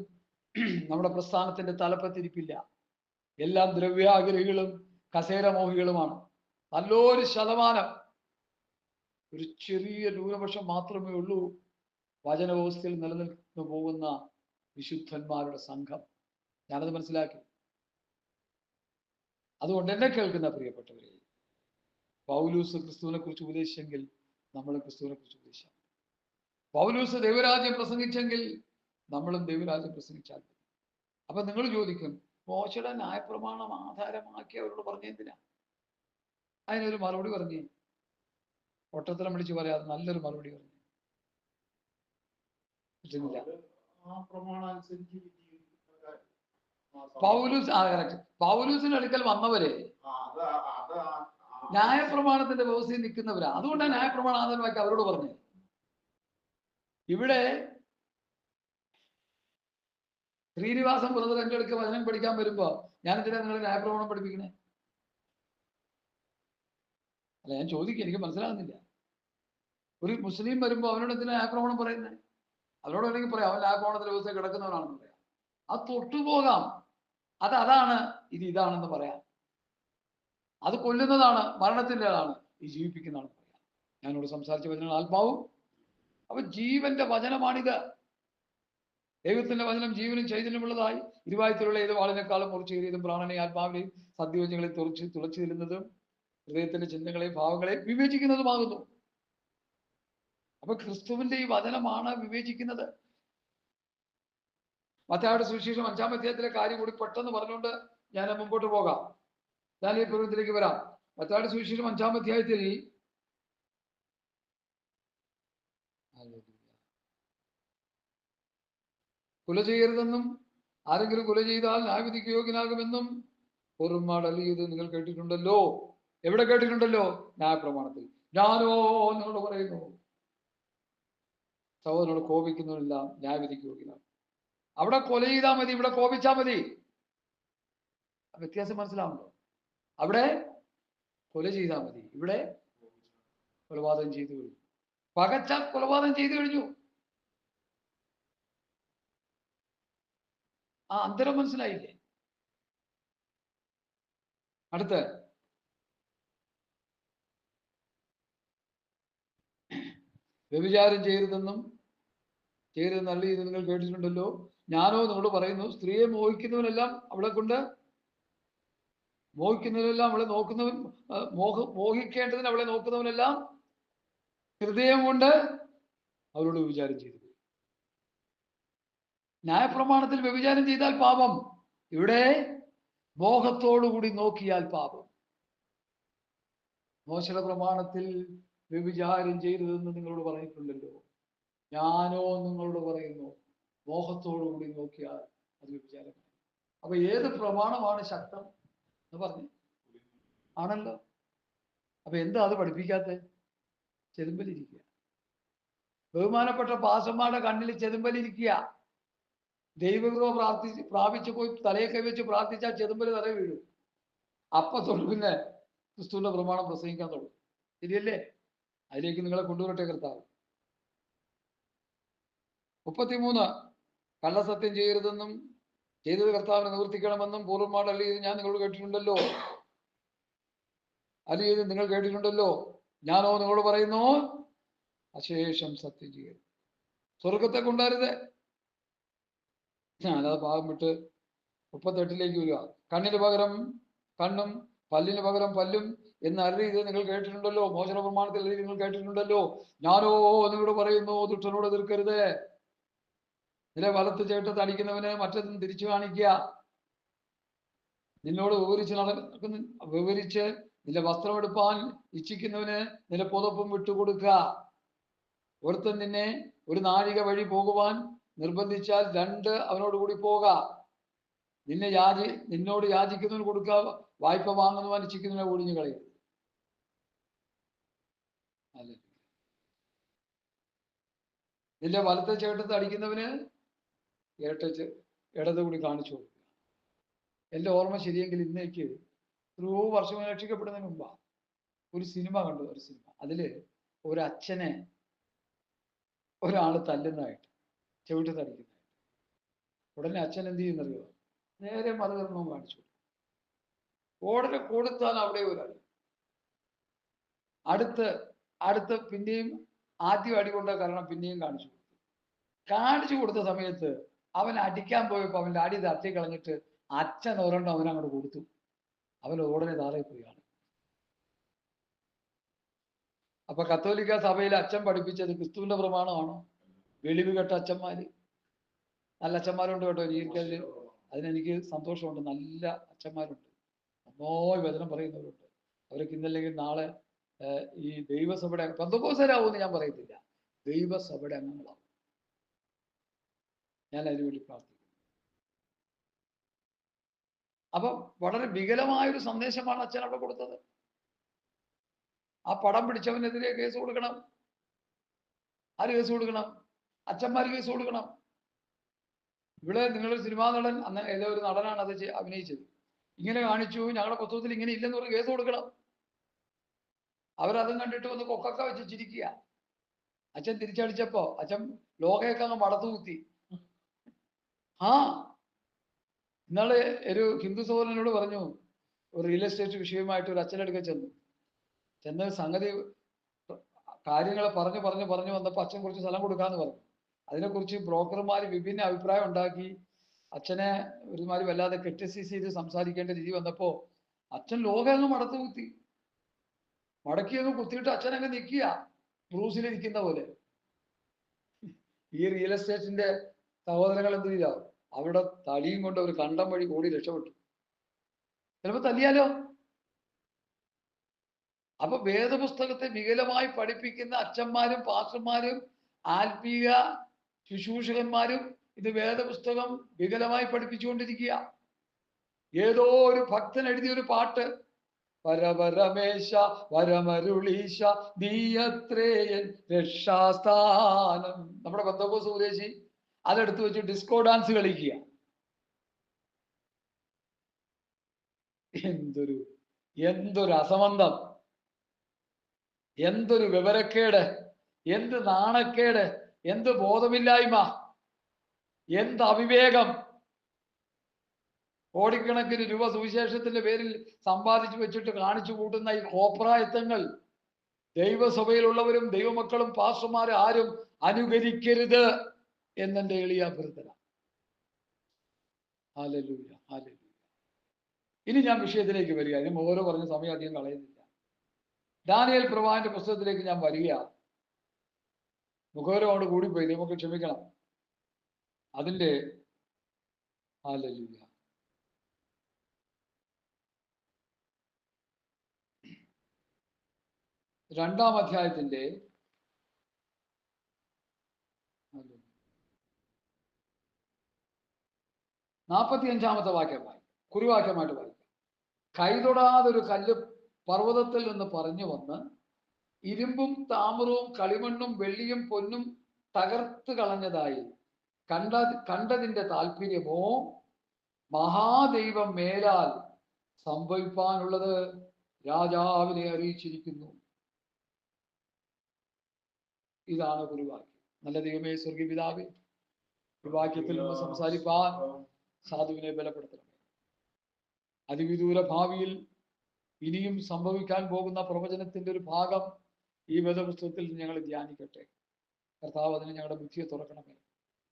നമ്മുടെ പ്രസ്ഥാനത്തിന്റെ തലപ്പത്തിരിപ്പില്ല. എല്ലാം ദ്രവ്യാഗ്രഹികളും കസേരമോഹികളുമാണ്. നല്ലൊരു ശതമാനം, ഒരു ചെറിയ ന്യൂനപക്ഷം മാത്രമേ ഉള്ളൂ വചനവ്യവസ്ഥയിൽ നിലനിൽക്കുന്നു പോകുന്ന വിശുദ്ധന്മാരുടെ സംഘം. ഞാനത് മനസ്സിലാക്കി. അതുകൊണ്ട് എന്നെ കേൾക്കുന്ന പ്രിയപ്പെട്ടവരെ, പൗലൂസ് ക്രിസ്തുവിനെ കുറിച്ച് ഉപദേശിച്ചെങ്കിൽ നമ്മളും ക്രിസ്തുവിനെ കുറിച്ച് ഉപദേശിക്കാം. പൗലൂസ് ദൈവരാജ്യം പ്രസംഗിച്ചെങ്കിൽ നമ്മളും ദൈവരാജ്യം പ്രസംഗിച്ചാൽ. അപ്പൊ നിങ്ങൾ ചോദിക്കും, മോശയുടെ ന്യായപ്രമാണം ആധാരമാക്കി അവരോട് പറഞ്ഞെന്തിനാ? അതിനൊരു മറുപടി പറഞ്ഞേ. ഒട്ടത്തിലും വിളിച്ച് പറയാതെ നല്ലൊരു മറുപടി പറഞ്ഞു. പറ്റുന്നില്ല. പൗലൂസിന്റെ അടുക്കൽ വന്നവരെ ന്യായപ്രമാണത്തിന്റെ വ്യവസ്ഥയിൽ നിൽക്കുന്നവരാ. അതുകൊണ്ടാണ് ന്യായപ്രമാണം ആധാരമാക്കി അവരോട് പറഞ്ഞത്. ഇവിടെ ശ്രീനിവാസൻ ബ്രദർ എൻ്റെ അടുക്ക് വചനം പഠിക്കാൻ വരുമ്പോ ഞാൻ എന്തിനാ നിങ്ങളെ ന്യായപ്രമാണം പഠിപ്പിക്കണേ? അല്ല, ഞാൻ ചോദിക്കുക, എനിക്ക് മനസ്സിലാകുന്നില്ല. ഒരു മുസ്ലിം വരുമ്പോ അവനോട് എന്തിനാ ന്യായപ്രമാണം പറയുന്നത്? അവരോട് വേണമെങ്കിൽ പറയാം അവൻ ന്യായപ്രമാണത്തിന്റെ വ്യവസ്ഥ കിടക്കുന്നവനാണെന്ന് പറയാം. അത് തൊട്ടുപോകാം. അതാണ് ഇതാണെന്ന് പറയാം. അത് കൊല്ലുന്നതാണ്, മരണത്തിൻ്റെതാണ്. ഈ ജീവിപ്പിക്കുന്നതാണ് പറയാം. ഞാനോട് സംസാരിച്ച വചനങ്ങൾ ആത്മാവും. അപ്പൊ ജീവന്റെ വചനമാണിത്. ദൈവത്തിന്റെ വചനം ജീവനും ചൈതന്യമുള്ളതായി ഇരുവായത്തിലുള്ള ഏത് വാളിനേക്കാളും മുറിച്ചേറിയതും പ്രാണനെയും ആത്മാവിനെയും സദ്യോജങ്ങളെ തുളച്ചു തരുന്നതും ഹൃദയത്തിന്റെ ചിന്തകളെയും ഭാവങ്ങളെയും വിവേചിക്കുന്നതുമാകുന്നു. അപ്പൊ ക്രിസ്തുവിന്റെ ഈ വചനമാണ് വിവേചിക്കുന്നത്. മത്തായിയുടെ സുവിശേഷം 5-ാം അധ്യായത്തിലെ കാര്യം കൂടി പെട്ടെന്ന് പറഞ്ഞുകൊണ്ട് ഞാൻ മുമ്പോട്ട് പോകാം. ഞാൻ ഈ പ്രവൃത്തിയിലേക്ക് വരാം. മത്തായിയുടെ സുവിശേഷം 5-ാം അധ്യായത്തിൽ കുല ചെയ്യരുതെന്നും ആരെങ്കിലും കുല ചെയ്താൽ ന്യായവിധിക്ക് യോഗ്യനാകുമെന്നും പൊറുമാടലിയത് നിങ്ങൾ കേട്ടിട്ടുണ്ടല്ലോ. എവിടെ കേട്ടിട്ടുണ്ടല്ലോ? ന്യായപ്രമാണത്തിൽ. ഞാനോ നിങ്ങളോട് പറയുന്നു, സഹോദരനോട് കോപിക്കുന്നവരില്ല ന്യായവിധിക്ക് യോഗ്യനാകും. അവിടെ കൊല ചെയ്താൽ മതി, ഇവിടെ കോപിച്ചാൽ മതി. വ്യത്യാസം മനസ്സിലാവുണ്ടോ? അവിടെ കൊല ചെയ്താൽ മതി, ഇവിടെ കൊലപാതകം ചെയ്തു കഴിഞ്ഞു. പകച്ചാൽ കൊലപാതകം ചെയ്തു കഴിഞ്ഞു. ആ അന്തരം മനസ്സിലായില്ലേ? അടുത്ത് വ്യഭിചാരം ചെയ്യരുതെന്നും ചെയ്യരുതെന്ന് ഇത് നിങ്ങൾ കേട്ടിട്ടുണ്ടല്ലോ. ഞാനോ നിങ്ങളോട് പറയുന്നു, സ്ത്രീയെ മോഹിക്കുന്നവനെല്ലാം അവളെ കൊണ്ട് മോഹിക്കുന്നവനെല്ലാം അവളെ നോക്കുന്നവൻ മോഹിക്കേണ്ടതിന് അവളെ നോക്കുന്നവനെല്ലാം ഹൃദയം കൊണ്ട് അവരോട് വ്യഭിചാരം ചെയ്തു. ന്യായപ്രമാണത്തിൽ വ്യഭിചാരം ചെയ്താൽ പാപം, ഇവിടെ മോഹത്തോടുകൂടി നോക്കിയാൽ പാപം. മോശയുടെ പ്രമാണത്തിൽ വ്യഭിചാരം ചെയ്തതെന്ന് നിങ്ങളോട് പറഞ്ഞിട്ടുണ്ടല്ലോ. ഞാനോ നിങ്ങളോട് പറയുന്നു, മോഹത്തോടുകൂടി നോക്കിയാൽ അത് വ്യഭിചാരം. അപ്പൊ ഏത് പ്രമാണമാണ് ശക്തം എന്ന് പറഞ്ഞു? ആണല്ലോ. അപ്പൊ എന്താ അത് പഠിപ്പിക്കാത്ത? ചെതുമ്പലിരിക്കുക. ബഹുമാനപ്പെട്ട പാസന്മാരുടെ കണ്ണിൽ ചെതുമ്പലിരിക്കുക. ദൈവകൃപ പ്രാപിച്ചു പോയി തലയെ കൈവച്ച് പ്രാർത്ഥിച്ചാൽ ചെതുമ്പല് തലയിൽ വീഴും. അപ്പൊ തൊട്ട് പിന്നെ ക്രിസ്തുവിന്റെ പ്രമാണം പ്രസംഗിക്കാൻ തുടങ്ങും. ശരിയല്ലേ? അതിലേക്ക് നിങ്ങളെ കൊണ്ടുവരട്ടെ കർത്താവ്. 33 കള്ളസത്യം ചെയ്യരുതെന്നും ചെയ്തത് കർത്താവിനെ നിവർത്തിക്കണമെന്നും പൂർവ്വന്മാർ അല്ലെ ഞാൻ നിങ്ങളോട് കേട്ടിട്ടുണ്ടല്ലോ. അല്ലെ നിങ്ങൾ കേട്ടിട്ടുണ്ടല്ലോ. ഞാനോ നിങ്ങളോട് പറയുന്നു, അശേഷം സത്യം ചെയ്യരുത്. സ്വർഗത്തെ കൊണ്ടുവരുത്. ഞാനത് ഭാഗം വിട്ട് 38 വരിക. കണ്ണിന് പകരം കണ്ണും പല്ലിന് പകരം പല്ലും എന്ന് അരുളിയത് നിങ്ങൾ കേട്ടിട്ടുണ്ടല്ലോ. മോശന പ്രമാണത്തിൽ നിങ്ങൾ കേട്ടിട്ടുണ്ടല്ലോ. ഞാനോ നിങ്ങളോട് പറയുന്നു, ദുഷ്ടനോട് എതിർക്കരുത്. നിന്റെ വലത്ത് ചേട്ടത്ത് അടിക്കുന്നവന് മറ്റൊന്നും തിരിച്ചു കാണിക്കുക. നിന്നോട് വിവരിച്ച് നിന്റെ വസ്ത്രം എടുപ്പാൻ ഇച്ഛിക്കുന്നവന് നിന്റെ പുതപ്പും വിട്ടുകൊടുക്കുക. ഒരുത്തൻ നിന്നെ ഒരു നാഴിക വഴി പോകുവാൻ നിർബന്ധിച്ചാൽ 2 അവനോട് കൂടി പോക. നിന്നോട് യാചിക്കുന്നവന് കൊടുക്കുക. വായ്പ വാങ്ങുന്നവൻ ഇച്ഛിക്കുന്നവനെ ഒഴിഞ്ഞു കളയും. അല്ലെ, നിന്റെ വലത്തെ ചേട്ടത്ത് അടിക്കുന്നവന് ഇടത് കൂടി കാണിച്ചു കൊടുക്കുക. എൻ്റെ ഓർമ്മ ശരിയെങ്കിൽ ഇന്നേക്ക് എത്രയോ വർഷം രക്ഷിക്കപ്പെടുന്നതിന് മുമ്പാ ഒരു സിനിമ കണ്ടു. ഒരു സിനിമ, അതില് ഒരച്ഛനെ ഒരാൾ തല്ലുന്നതായിട്ട്, ചവിട്ടി തടിക്കുന്നതായിട്ട്. ഉടനെ അച്ഛൻ എന്ത് ചെയ്യുന്നറിയോ? നേരെ മതകർമ്മം കാണിച്ചു. ഓടനെ കൊടുത്താൽ അവിടെ ഒരാൾ അടുത്ത് പിന്നെയും ആദ്യം അടികൊണ്ട കാരണം പിന്നെയും കാണിച്ചു കൊടുത്ത സമയത്ത് അവൻ അടിക്കാൻ പോയപ്പോ അവൻ്റെ അടി തട്ടി കളഞ്ഞിട്ട് അച്ഛൻ ഒരെണ്ണം അവനങ്ങോട്ട് കൊടുത്തു. അവൻ ഉടനെ താഴെ പോയാണ്. അപ്പൊ കത്തോലിക്ക സഭയിൽ അച്ഛൻ പഠിപ്പിച്ചത് ക്രിസ്തുവിന്റെ പ്രമാണമാണോ? വെളിവ് കെട്ട അച്ഛന്മാര്, നല്ല അച്ഛന്മാരുണ്ട് കേട്ടോ. എനിക്കതിൽ അതിനെനിക്ക് സന്തോഷമുണ്ട്. നല്ല അച്ഛന്മാരുണ്ട്, നന്നായി വചനം പറയുന്നവരുണ്ട്. അവരൊക്കെ ഇന്നല്ലെങ്കിൽ നാളെ ഈ ദൈവസഭയുടെ പെന്തക്കോസ്തരാവുമെന്ന് ഞാൻ പറയത്തില്ല, ദൈവസഭയുടെ അംഗങ്ങളാവും. ഞാൻ അതിനുവേണ്ടി പ്രാർത്ഥിക്കുന്നു. അപ്പൊ വളരെ വികലമായൊരു സന്ദേശമാണ് അച്ഛൻ അവിടെ കൊടുത്തത്. ആ പടം പിടിച്ചവനെതിരെ കേസ് കൊടുക്കണം. ആര് കേസ് കൊടുക്കണം? അച്ഛന്മാർ കേസ് കൊടുക്കണം. ഇവിടെ നിങ്ങളൊരു സിനിമാ നടൻ, അന്ന് ഏതോ ഒരു നടനാണ് അത് അഭിനയിച്ചത്, ഇങ്ങനെ കാണിച്ചു, ഞങ്ങളുടെ പുസ്തകത്തിൽ ഇങ്ങനെ ഇല്ലെന്ന് പറഞ്ഞ് കേസ് കൊടുക്കണം. അവരതും കണ്ടിട്ട് വന്ന് കൊക്കൊക്കെ വെച്ച് ചിരിക്കുക. അച്ഛൻ തിരിച്ചടിച്ചപ്പോ അച്ഛൻ ലോകയൊക്കെ അങ്ങ് മടത്തു കുത്തി. ഇന്നാള് ഒരു ഹിന്ദു സഹോദരനോട് പറഞ്ഞു, ഒരു റിയൽ എസ്റ്റേറ്റ് വിഷയമായിട്ട് ഒരു അച്ഛനടുക്ക ചെന്ന് സംഗതി കാര്യങ്ങളെ പറഞ്ഞു വന്നപ്പോൾ അച്ഛൻ കുറച്ച് സ്ഥലം കൊടുക്കാന്ന് പറഞ്ഞു. അതിനെക്കുറിച്ച് ബ്രോക്കർമാർ വിഭിന്ന അഭിപ്രായം ഉണ്ടാക്കി. അച്ഛനെ ഒരുമാതിരി വല്ലാതെ ക്രിറ്റിസൈസ് ചെയ്ത് സംസാരിക്കേണ്ട രീതി വന്നപ്പോ അച്ഛൻ ലോകം അങ്ങ് മടത്തു കുത്തി. മടക്കി അങ്ങ് കുത്തിയിട്ട് അച്ഛൻ അങ്ങ് നിൽക്കുക, ബ്രൂസിലിരിക്കുന്ന പോലെ. ഈ റിയൽ എസ്റ്റേറ്റിന്റെ സഹോദരങ്ങൾ എന്ത് ചെയ്താ? അവിടെ തടിയും കൊണ്ട് ഒരു കണ്ടം വഴി ഓടി രക്ഷപ്പെട്ടു. ചിലപ്പോ തല്ലിയാലോ? അപ്പൊ വേദപുസ്തകത്തെ വികലമായി പഠിപ്പിക്കുന്ന അച്ഛന്മാരും പാസ്റ്റർമാരും ആത്മീയ ശുശ്രൂഷകന്മാരും ഇത് വേദപുസ്തകം വികലമായി പഠിപ്പിച്ചുകൊണ്ടിരിക്കുക. ഏതോ ഒരു ഭക്തൻ എഴുതിയൊരു പാട്ട്, പരപരമേശ വരമരുളീശ നീയത്രേയൻ രക്ഷാസ്ഥാനം. നമ്മുടെ പെന്തക്കോസ്ത് ഉപദേശി അതെടുത്ത് വെച്ച് ഡിസ്കോ ഡാൻസ് കളിക്കുക. എന്തൊരു അസമന്തം, എന്തൊരു വിവരക്കേട്, എന്ത് നാണക്കേട്, എന്ത് ബോധമില്ലായ്മ, എന്ത് അവിവേകം. കോടിക്കണക്കിന് രൂപ സുവിശേഷത്തിന്റെ പേരിൽ സമ്പാദിച്ചു വെച്ചിട്ട് കാണിച്ചു കൂട്ടുന്ന ഈ കോപ്രായത്തങ്ങൾ ദൈവസഭയിലുള്ളവരും ദൈവമക്കളും പാസ്റ്റർമാരെ ആരും അനുകരിക്കരുത് എന്നെന്റെ എളിയ അഭ്യർത്ഥന. Hallelujah, hallelujah. ഇനി ഞാൻ വിഷയത്തിലേക്ക് വരിക. ഇനി ഓരോ പറഞ്ഞ സമയം അധികം കളയുന്നില്ല. ദാനിയേൽ പ്രവാചകന്റെ പുസ്തകത്തിലേക്ക് ഞാൻ വരിക. മുഖവരമോട് കൂടിപ്പോയി, നമുക്ക് ക്ഷമിക്കണം. അതിന്റെ ഹല്ലേലൂയ, രണ്ടാം അധ്യായത്തിന്റെ 45-ാമത്തെ വാക്യമായി കുറിവാക്യമായിട്ട് വായിക്കാം. കൈതൊടാതൊരു കല്ല് പർവ്വതത്തിൽ നിന്ന് പറഞ്ഞു വന്ന് ഇരുമ്പും താമ്രവും കളിമണ്ണും വെള്ളിയും പൊന്നും തകർത്ത് കളഞ്ഞതായി കണ്ടതിന്റെ താല്പര്യമോ മഹാദൈവം മേലാൽ സംഭവിപ്പാനുള്ളത് രാജാവിനെ അറിയിച്ചിരിക്കുന്നു. ഇതാണ് കുറിവാക്യം. നല്ല ദൈവമേ, സ്വർഗീയ പിതാവേ, ഈ വാക്യത്തിൽ നിന്ന് സംസാരിപ്പാൻ സാധുവിനെ ബലപ്പെടുത്തണമേ. അതിവിദൂര ഭാവിയിൽ ഇനിയും സംഭവിക്കാൻ പോകുന്ന പ്രവചനത്തിന്റെ ഒരു ഭാഗം ഈ വേദപുസ്തകത്തിൽ ഞങ്ങൾ ധ്യാനിക്കട്ടെ. കർത്താവ് അതിന് ഞങ്ങളുടെ ബുദ്ധിയെ തുറക്കണമേ.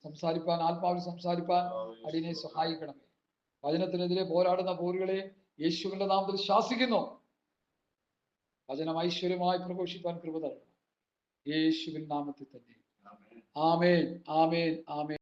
സംസാരിപ്പാൻ, ആത്മാവിൽ സംസാരിപ്പാൻ അടിയനെ സഹായിക്കണമേ. വചനത്തിനെതിരെ പോരാടുന്ന പോരുകളെ യേശുവിന്റെ നാമത്തിൽ ശാസിക്കുന്നു. വചനം ഐശ്വര്യമായി പ്രഘോഷിപ്പാൻ കൃപ തരണം. യേശുവിൻ നാമത്തിൽ തന്നെ. ആമേൻ, ആമേൻ, ആമേൻ.